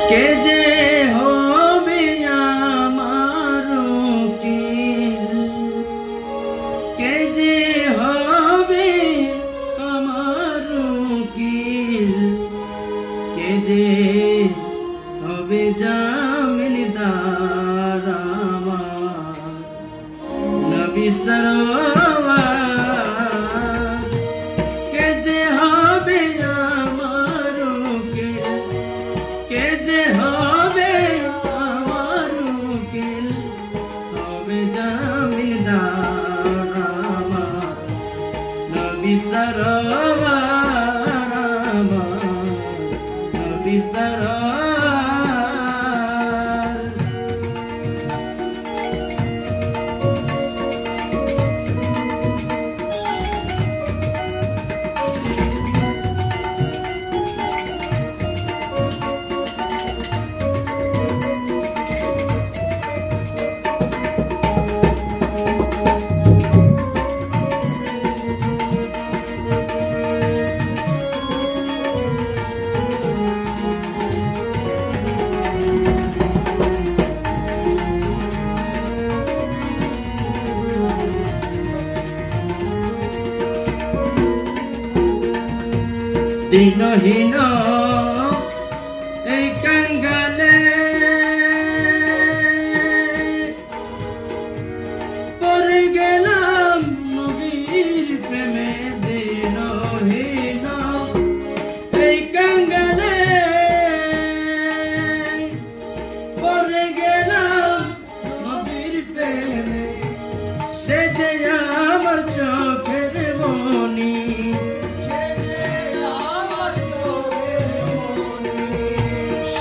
কে যে হবে আমার উকিল, কে যে হবে আমার উকিল, কে যে হবে জামিনদার আমার নবী সরওয়ার। কে যে হবে আমার উকিল, কে যে হবে আমার উকিল, হবে জামিনদার আমার নবী সরওয়ার, আমার নবী সরওয়ার। দিনহীন এই কাঙ্গালে পড়ে গেলাম নবীর প্রেমে। দিনহীন এই কাঙ্গালে পড়ে গেলাম নবীর প্রেমে। সে যে আমার চোখের মনি,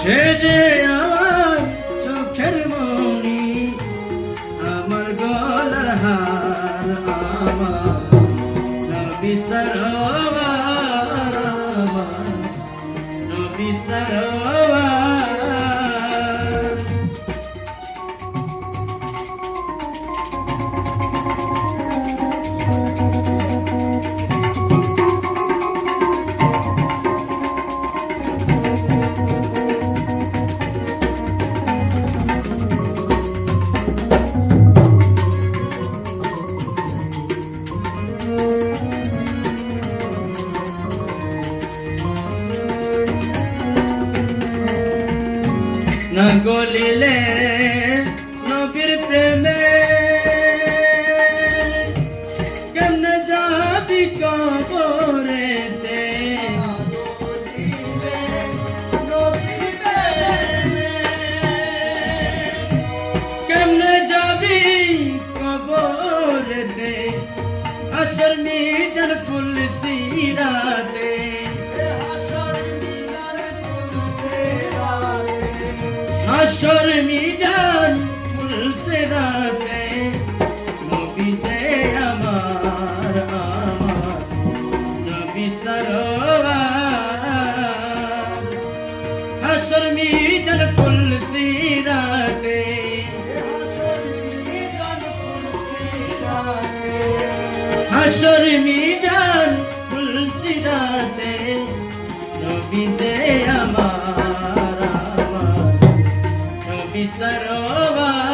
সে যে আমার চোখের মনি, আমার গলার হার, আমার নবী সরওয়ার, আমার নবী সরওয়ার। না গলিলে নবীর প্রেমে কেমনে যাবি কবরেতে। কেমনে যাবি কবরেতে, আসর মিজান ফুল সিরাতে। আসর মিজান ফুল সিরাতে, নবী যে আমার, আমার নবী সরওয়ার। আসর মিজান ফুল সিরাতে, আসর মিজান ফুল সিরাতে, নবী যে আমার, আমার নবী সরওয়ার।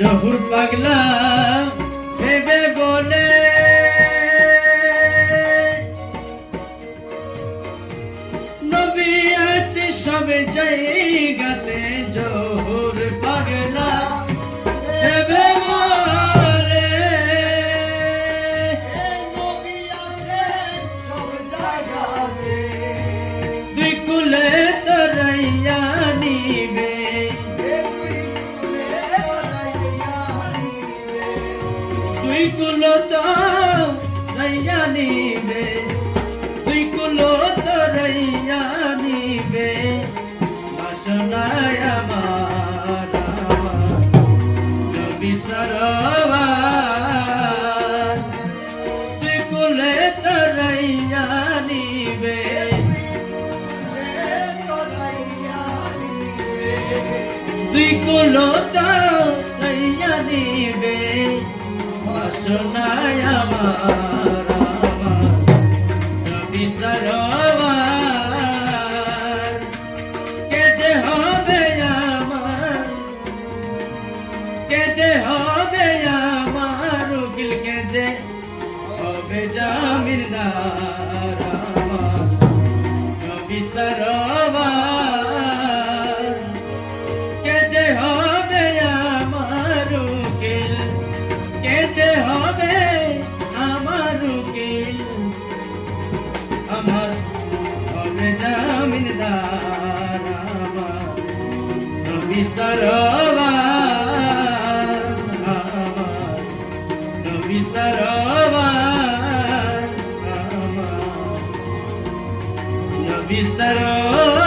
জহুর পাগলা ভেবে বলে, নবী আছে সব জায়গাতে। জহুর পাগলা ভেবে বলে, নবী আছে সব জায়গাতে। দুই কুলে তরাইয়া নিবে, তুই কুলো তো সাইয়া নিবে দুই কুলো তরাইয়া নিবে বাসনায় আমার নবী সরোয়ার দুই কুলে তরাইয়া নিবে দুই কুলো তরাইয়া নিবে বাসনায় আমার নবী সরোয়ার কে যে হবে আমার কে যে হবে আমার উকিল কে যে হবে জামিনদার আমার নবী সরোয়ার কে যে হবে আমার উকিল কে যে হবে আমার উকিল আমার হবে জামিনদার আমার নবী সরোয়ার আমার নবী সরোয়ার আমার নবী সরোয়ার